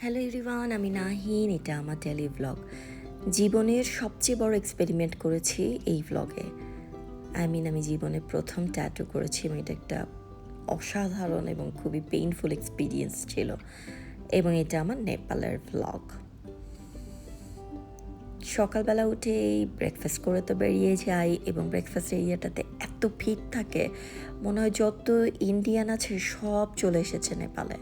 Hello everyone, আমি নাহিন। এটা আমার ডেলি ভ্লগ। জীবনের সবচেয়ে বড় এক্সপেরিমেন্ট করেছি এই ভ্লগে। আমি জীবনে প্রথম ট্যাটু করেছি এবং এটা একটা অসাধারণ এবং খুবই পেইনফুল এক্সপিরিয়েন্স ছিল। এবং এটা আমার নেপালের ভ্লগ। সকালবেলা উঠেই ব্রেকফাস্ট করে তো বেরিয়ে যাই এবং ব্রেকফাস্ট এরিয়াটাতে এত ভিড় থাকে, মনে হয় যত ইন্ডিয়ান আছে সব চলে এসেছে নেপালে।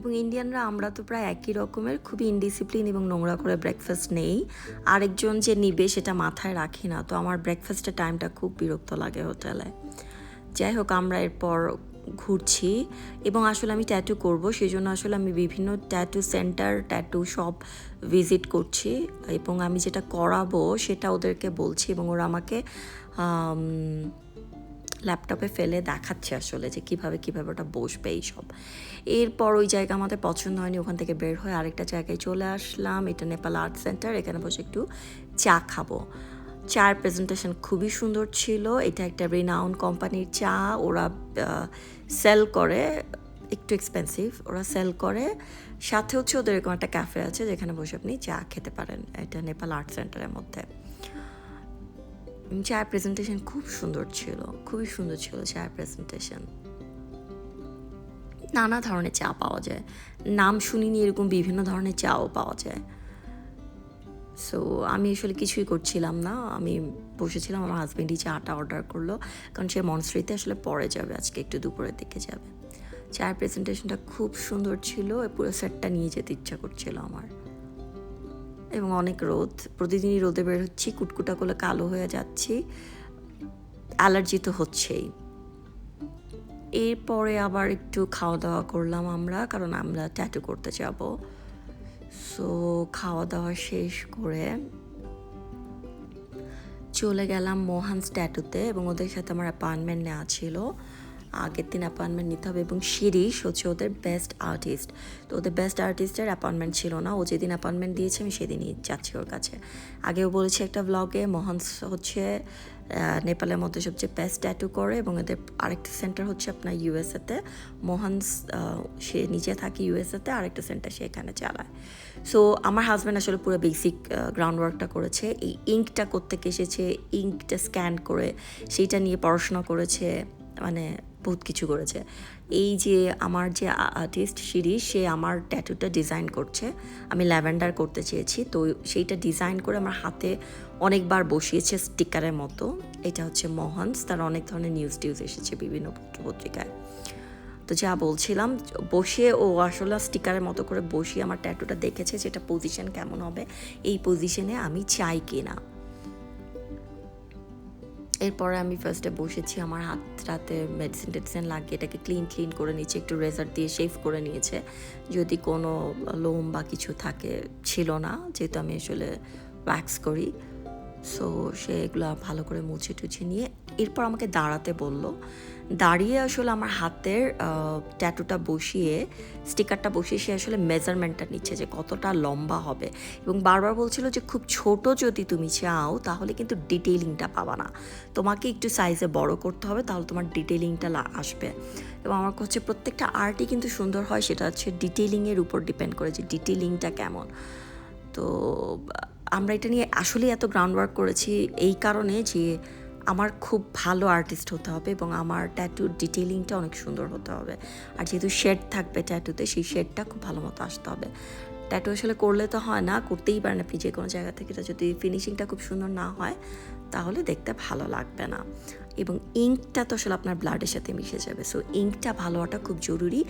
এবং ইন্ডিয়ানরা আমরা তো প্রায় একই রকমের, খুবই ইনডিসিপ্লিন এবং নোংরা করে ব্রেকফাস্ট নেই। আরেকজন যে নিবে সেটা মাথায় রাখি না, তো আমার ব্রেকফাস্টের টাইমটা খুব বিরক্ত লাগে হোটেলে। যাই হোক, আমরা এরপর ঘুরছি এবং আসলে আমি ট্যাটু করব, সেই জন্য আসলে আমি বিভিন্ন tattoo centre, tattoo shop visit করছি এবং আমি যেটা করাবো সেটা ওদেরকে বলছি এবং ওরা আমাকে ল্যাপটপে ফেলে দেখাচ্ছে আসলে যে কীভাবে ওটা বসবে এইসব। এরপর ওই জায়গা আমাদের পছন্দ হয়নি, ওখান থেকে বের হয়ে আরেকটা জায়গায় চলে আসলাম। এটা নেপাল আর্ট সেন্টার। এখানে বসে একটু চা খাবো। চায়ের প্রেজেন্টেশন খুবই সুন্দর ছিল। এটা একটা রিনাউন্ড কোম্পানির চা। ওরা সেল করে, একটু এক্সপেন্সিভ, ওরা সেল করে। সাথে হচ্ছে ওদের এরকম একটা ক্যাফে আছে যেখানে বসে আপনি চা খেতে পারেন। এটা নেপাল আর্ট সেন্টারের মধ্যে। চায়ের প্রেজেন্টেশন খুব সুন্দর ছিল, খুবই সুন্দর ছিল চায়ের প্রেজেন্টেশন। নানা ধরনের চা পাওয়া যায়, নাম শুনিনি এরকম বিভিন্ন ধরনের চাও পাওয়া যায়। সো আমি আসলে কিছুই করছিলাম না, আমি বসেছিলাম। আমার হাজব্যান্ডই চাটা অর্ডার করলো, কারণ সে মনস্ট্রিতে আসলে পরে যাবে, আজকে একটু দুপুরের দিকে যাবে। চায়ের প্রেজেন্টেশনটা খুব সুন্দর ছিল, পুরো সেটটা নিয়ে যেতে ইচ্ছা করছিল আমার। এবং অনেক রোদ, প্রতিদিনই রোদে বের হচ্ছি, কুটকুটা করে কালো হয়ে যাচ্ছি, অ্যালার্জি তো হচ্ছেই। এরপরে আবার একটু খাওয়া দাওয়া করলাম আমরা, কারণ আমরা ট্যাটু করতে যাব। সো খাওয়া দাওয়া শেষ করে চলে গেলাম মোহান্স ট্যাটুতে এবং ওদের সাথে আমার অ্যাপয়েন্টমেন্ট নেওয়া ছিল। আগের দিন অ্যাপয়েন্টমেন্ট নিতে হবে এবং শিরিষ হচ্ছে ওদের বেস্ট আর্টিস্ট। তো ওদের বেস্ট আর্টিস্টের অ্যাপয়েন্টমেন্ট ছিল না, ও যেদিন অ্যাপয়েন্টমেন্ট দিয়েছে আমি সেদিনই যাচ্ছি ওর কাছে। আগেও বলেছি একটা ব্লগে, মোহান্স হচ্ছে নেপালের মধ্যে সবচেয়ে বেস্ট ট্যাটু করে এবং এদের আরেকটা সেন্টার হচ্ছে আপনার ইউএসএতে। মোহান্স সে নিজে থাকে ইউএসএতে, আরেকটা সেন্টার সে এখানে চালায়। সো আমার হাজব্যান্ড আসলে পুরো বেসিক গ্রাউন্ড ওয়ার্কটা করেছে। এই ইঙ্কটা কোত্থেকে এসেছে, ইঙ্কটা স্ক্যান করে সেইটা নিয়ে পড়াশোনা করেছে, মানে বহুত কিছু করেছে। এই যে আমার যে আর্টিস্ট শিরিষ, সে আমার ট্যাটুটা ডিজাইন করছে। আমি ল্যাভেন্ডার করতে চেয়েছি, তো সেইটা ডিজাইন করে আমার হাতে অনেকবার বসিয়েছে স্টিকারের মতো। এটা হচ্ছে মোহান্স, তার অনেক ধরনের নিউজ এসেছে বিভিন্ন পত্রিকায়। তো যা বলছিলাম, বসে ও আসলে স্টিকারের মতো করে বসিয়ে আমার ট্যাটুটা দেখেছে যেটা পজিশন কেমন হবে, এই পজিশনে আমি চাই কি না। এরপরে আমি ফার্স্টে বসেছি, আমার হাতে মেডিসিন লাগিয়ে এটাকে ক্লিন করে নিয়েছে, একটু রেজার দিয়ে শেভ করে নিয়েছে যদি কোনো লোম বা কিছু থাকে, ছিল না যেহেতু আমি আসলে ওয়্যাক্স করি। সো সে এগুলো ভালো করে মুছে টুছে নিয়ে এরপর আমাকে দাঁড়াতে বলল। দাঁড়িয়ে আসলে আমার হাতের ট্যাটুটা বসিয়ে, স্টিকারটা বসিয়ে সে আসলে মেজারমেন্টটা নিচ্ছে যে কতটা লম্বা হবে এবং বারবার বলছিল যে খুব ছোট যদি তুমি চাও তাহলে কিন্তু ডিটেইলিংটা পাবা না, তোমাকে একটু সাইজে বড় করতে হবে, তাহলে তোমার ডিটেইলিংটা আসবে। এবং আমার হচ্ছে প্রত্যেকটা আর্টই কিন্তু সুন্দর হয়, সেটা হচ্ছে ডিটেইলিংয়ের উপর ডিপেন্ড করে যে ডিটেইলিংটা কেমন। তো আমরা এটা নিয়ে আসলে এত গ্রাউন্ড ওয়ার্ক করেছি এই কারণে যে আমার খুব ভালো আর্টিস্ট হতে হবে এবং আমার ট্যাটুর ডিটেইলিংটা অনেক সুন্দর হতে হবে। আর যেহেতু শেড থাকবে ট্যাটুতে, সেই শেডটা খুব ভালো মতো আসতে হবে। ট্যাটু আসলে করলে তো হয় না, করতেই পারেন আপনি যে কোনো জায়গা থেকে, এটা যদি ফিনিশিংটা খুব সুন্দর না হয় তাহলে দেখতে ভালো লাগবে না। এবং ইঙ্কটা তো আসলে আপনার ব্লাডের সাথে মিশে যাবে, সো ইঙ্কটা ভালো হওয়াটা খুব জরুরি।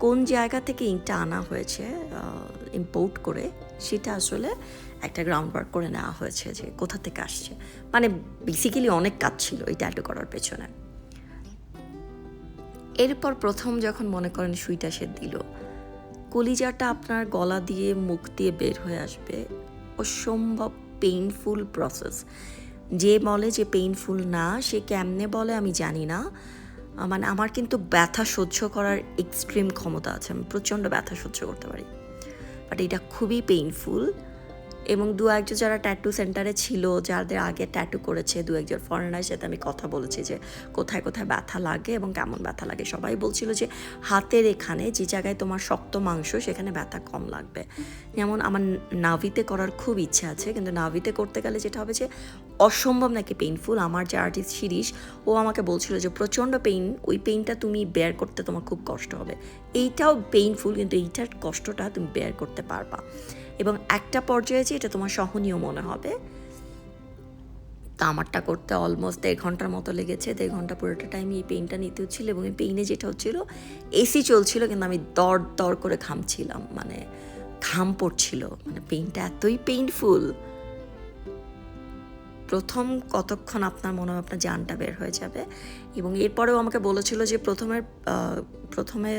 কোন জায়গা থেকে ইঙ্কটা আনা হয়েছে ইম্পোর্ট করে, সেটা আসলে একটা গ্রাউন্ড ওয়ার্ক করে নেওয়া হয়েছে যে কোথা থেকে আসছে। মানে বেসিক্যালি অনেক কাজ ছিল এই ট্যাটু করার পেছনে। এরপর প্রথম যখন মনে করেন সুইটা সে দিল, কলিজাটা আপনার গলা দিয়ে মুখ দিয়ে বের হয়ে আসবে, অসম্ভব পেইনফুল প্রসেস। যে বলে যে পেইনফুল না, সে কেমনে বলে আমি জানি না। মানে আমার কিন্তু ব্যথা সহ্য করার এক্সট্রিম ক্ষমতা আছে, আমি প্রচণ্ড ব্যথা সহ্য করতে পারি, বাট এটা খুবই পেইনফুল। এবং দু একজন যারা ট্যাটু সেন্টারে ছিল, যাদের আগে ট্যাটু করেছে, দু একজন ফরেনারের সাথে আমি কথা বলেছি যে কোথায় কোথায় ব্যথা লাগে এবং কেমন ব্যথা লাগে। সবাই বলছিল যে হাতের এখানে যে জায়গায় তোমার শক্ত মাংস সেখানে ব্যথা কম লাগবে। যেমন আমার নাভিতে করার খুব ইচ্ছা আছে, কিন্তু নাভিতে করতে গেলে যেটা হবে যে অসম্ভব নাকি পেইনফুল। আমার যে আর্টিস্ট শিরিষ, ও আমাকে বলছিল যে প্রচণ্ড পেইন, ওই পেইনটা তুমি বেয়ার করতে তোমার খুব কষ্ট হবে। এইটাও পেইনফুল, কিন্তু এইটার কষ্টটা তুমি বেয়ার করতে পারবা এবং একটা পর্যায়ে যে এটা তোমার সহনীয় মনে হবে। তা আমারটা করতে অলমোস্ট 1.5 ঘন্টার মতো লেগেছে। 1.5 ঘন্টা পুরোটা টাইম এই পেইনটা নিতে হচ্ছিল এবং এই পেইনে যেটা হচ্ছিল, এসি চলছিল কিন্তু আমি দর দর করে ঘামছিলাম, মানে ঘাম পড়ছিল, মানে পেইনটা এতই পেইনফুল। প্রথম কতক্ষণ আপনার মনে হয় আপনার জানটা বের হয়ে যাবে। এবং এরপরেও আমাকে বলেছিল যে প্রথমে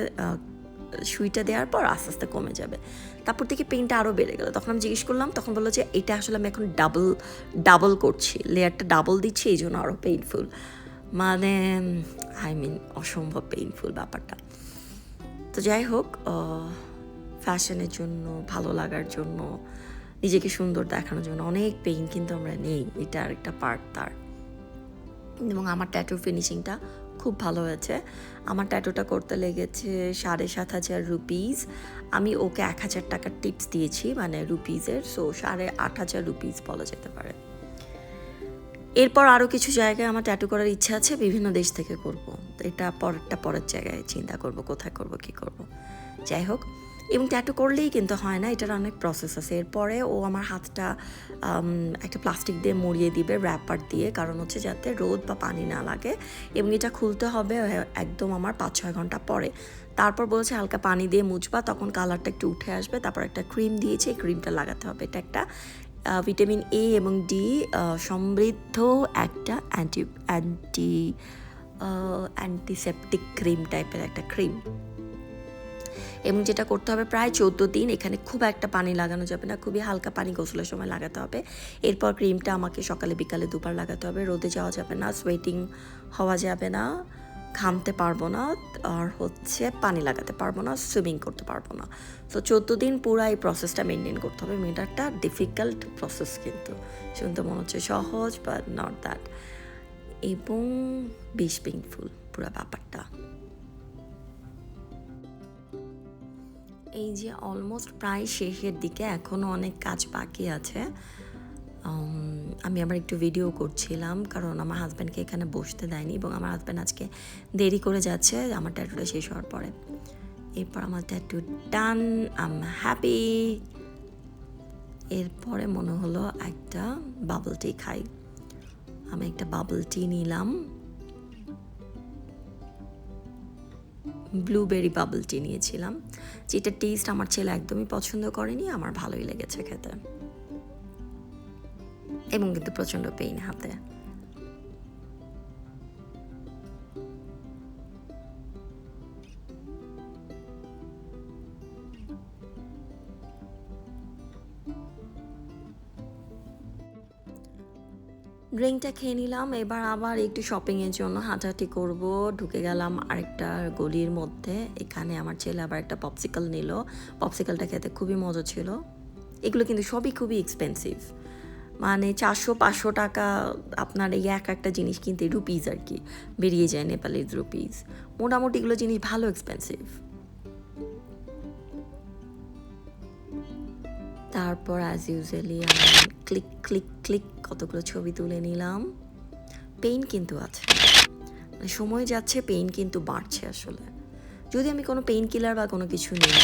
সুইটা দেওয়ার পর আস্তে আস্তে কমে যাবে। তারপর থেকে পেইনটা আরও বেড়ে গেল। তখন আমি জিজ্ঞেস করলাম, তখন বললো যে এটা আসলে আমি এখন ডাবল করছি, লেয়ারটা ডাবল দিচ্ছি, এই জন্য আরও পেইনফুল। মানে অসম্ভব পেইনফুল ব্যাপারটা। তো যাই হোক, ফ্যাশনের জন্য, ভালো লাগার জন্য, নিজেকে সুন্দর দেখানোর জন্য অনেক পেইন কিন্তু আমরা নেই, এটা আরেকটা পার্ট তার। এবং আমার ট্যাটুর ফিনিশিংটা খুব ভালো হয়েছে। আমার ট্যাটুটা করতে লেগেছে 7,500 রুপিস। আমি ওকে 1,000 টাকার টিপস দিয়েছি, মানে রুপিসের, সো 8,500 রুপিস বলা যেতে পারে। এরপর আরও কিছু জায়গায় আমার ট্যাটু করার ইচ্ছা আছে, বিভিন্ন দেশ থেকে করব। তো এটা পরের জায়গায় চিন্তা করব কোথায় করব, কী করব। যাই হোক, এবং ট্যাটু করলেই কিন্তু হয় না, এটার অনেক প্রসেস আছে। এরপরে ও আমার হাতটা একটা প্লাস্টিক দিয়ে মুড়িয়ে দিবে, র্যাপার দিয়ে, কারণ হচ্ছে যাতে রোদ বা পানি না লাগে। এবং এটা খুলতে হবে একদম আমার 5-6 ঘন্টা পরে। তারপর বলছে হালকা পানি দিয়ে মুছবা, তখন কালারটা একটু উঠে আসবে। তারপর একটা ক্রিম দিয়েছে, এই ক্রিমটা লাগাতে হবে। এটা একটা ভিটামিন এ এবং ডি সমৃদ্ধ একটা অ্যান্টিসেপটিক ক্রিম টাইপের একটা ক্রিম। এবং যেটা করতে হবে প্রায় 14 দিন। এখানে খুব একটা পানি লাগানো যাবে না, খুবই হালকা পানি গোসলের সময় লাগাতে হবে। এরপর ক্রিমটা আমাকে সকালে বিকালে দুবার লাগাতে হবে। রোদে যাওয়া যাবে না, সোয়েটিং হওয়া যাবে না, ঘামতে পারবো না, আর হচ্ছে পানি লাগাতে পারবো না, সুইমিং করতে পারবো না। তো 14 দিন পুরো এই প্রসেসটা মেনটেন করতে হবে। এটা একটা ডিফিকাল্ট প্রসেস, কিন্তু শুনতে মনে হচ্ছে সহজ, বাট নট দ্যাট, এবং বেশ পেইনফুল পুরো ব্যাপারটা। এই যে অলমোস্ট প্রায় শেষের দিকে, এখনও অনেক কাজ বাকি আছে। আমি আবার একটু ভিডিও করছিলাম, কারণ আমার হাজব্যান্ডকে এখানে বসতে দেয়নি এবং আমার হাজব্যান্ড আজকে দেরি করে যাচ্ছে আমার ট্যাটুটা শেষ হওয়ার পরে। এরপর আমার tattoo done, I am happy. এরপরে মনে হলো একটা বাবল টি খাই। আমি একটা বাবল টি নিলাম, ব্লুবেরি বাবল টি নিয়েছিলাম, যেটা টেস্ট আমার ছেলে একদমই পছন্দ করেনি, আমার ভালোই লেগেছে খেতে, এবং কিন্তু প্রচণ্ড পেইন হাতে। ড্রিঙ্কটা খেয়ে নিলাম। এবার আবার একটু শপিংয়ের জন্য হাঁটাহাঁটি করব। ঢুকে গেলাম আরেকটা গলির মধ্যে। এখানে আমার ছেলে আবার একটা পপসিকল নিল। পপসিকলটা খেতে খুবই মজা ছিল। এগুলো কিন্তু সবই খুবই এক্সপেন্সিভ, মানে 400-500 টাকা আপনার এই একটা জিনিস কিনতে, রুপিস আর কি, বেরিয়ে যায়, নেপালি রুপিস। মোটামুটি এগুলো জিনিস ভালো এক্সপেন্সিভ। তারপর অ্যাজ ইউজুয়ালি আমি ক্লিক ক্লিক ক্লিক কতগুলো ছবি তুলে নিলাম। পেইন কিন্তু আছে, মানে সময় যাচ্ছে, পেইন কিন্তু বাড়ছে আসলে, যদি আমি কোনো পেইন কিলার বা কোনো কিছু নিই।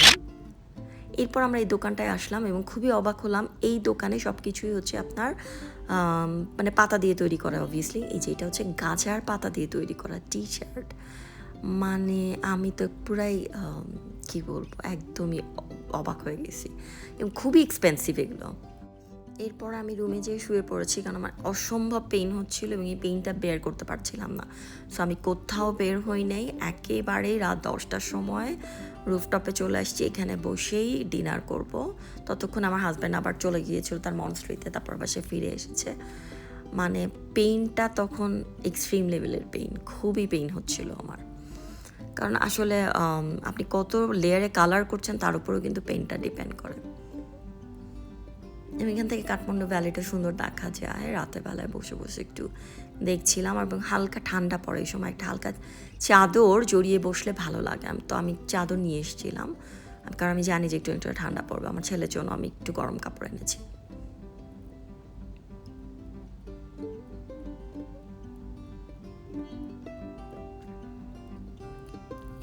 এরপর আমরা এই দোকানটায় আসলাম এবং খুবই অবাক হলাম, এই দোকানে সব কিছুই হচ্ছে আপনার মানে পাতা দিয়ে তৈরি করা। অবভিয়াসলি এই যে এটা হচ্ছে গাঁজার পাতা দিয়ে তৈরি করা টি শার্ট। মানে আমি তো পুরাই কী বলবো, একদমই অবাক হয়ে গেছি, এবং খুবই এক্সপেন্সিভ এগুলো। এরপর আমি রুমে যেয়ে শুয়ে পড়েছি, কারণ আমার অসম্ভব পেইন হচ্ছিল এবং এই পেইনটা বের করতে পারছিলাম না। সো আমি কোথাও বের হই নাই, একেবারেই রাত 10টার সময় রুফটপে চলে আসছি, এখানে বসেই ডিনার করব। ততক্ষণ আমার হাজব্যান্ড আবার চলে গিয়েছিল তার মনস্ট্রিতে, তারপর বাসে ফিরে এসেছে। মানে পেইনটা তখন এক্সট্রিম লেভেলের পেইন, খুবই পেইন হচ্ছিল আমার, কারণ আসলে আপনি কত লেয়ারে কালার করছেন তার উপরেও কিন্তু পেইনটা ডিপেন্ড করে। আমি এখান থেকে কাঠমান্ডু ভ্যালিটা সুন্দর দেখা যায়, রাতের বেলায় বসে বসে একটু দেখছিলাম, এবং হালকা ঠান্ডা পড়ে এই সময়, একটা হালকা চাদর জড়িয়ে বসলে ভালো লাগে। আমি চাদর নিয়ে এসেছিলাম, কারণ আমি জানি যে একটু একটু ঠান্ডা পড়বে। আমার ছেলের জন্য আমি একটু গরম কাপড় এনেছি।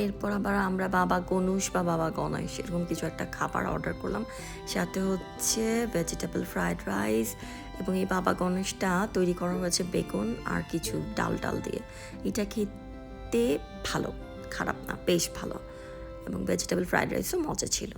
এরপর আবার আমরা বাবা গনুশ বা বাবা গণেশ এরকম কিছু একটা খাবার অর্ডার করলাম, সাথে হচ্ছে ভেজিটেবল ফ্রাইড রাইস, এবং এই বাবা গণেশটা তৈরি করা হয়েছে বেগুন আর কিছু ডাল ডাল দিয়ে। এটা খেতে ভালো, খারাপ না, বেশ ভালো, এবং ভেজিটেবল ফ্রাইড রাইসও মজা ছিল।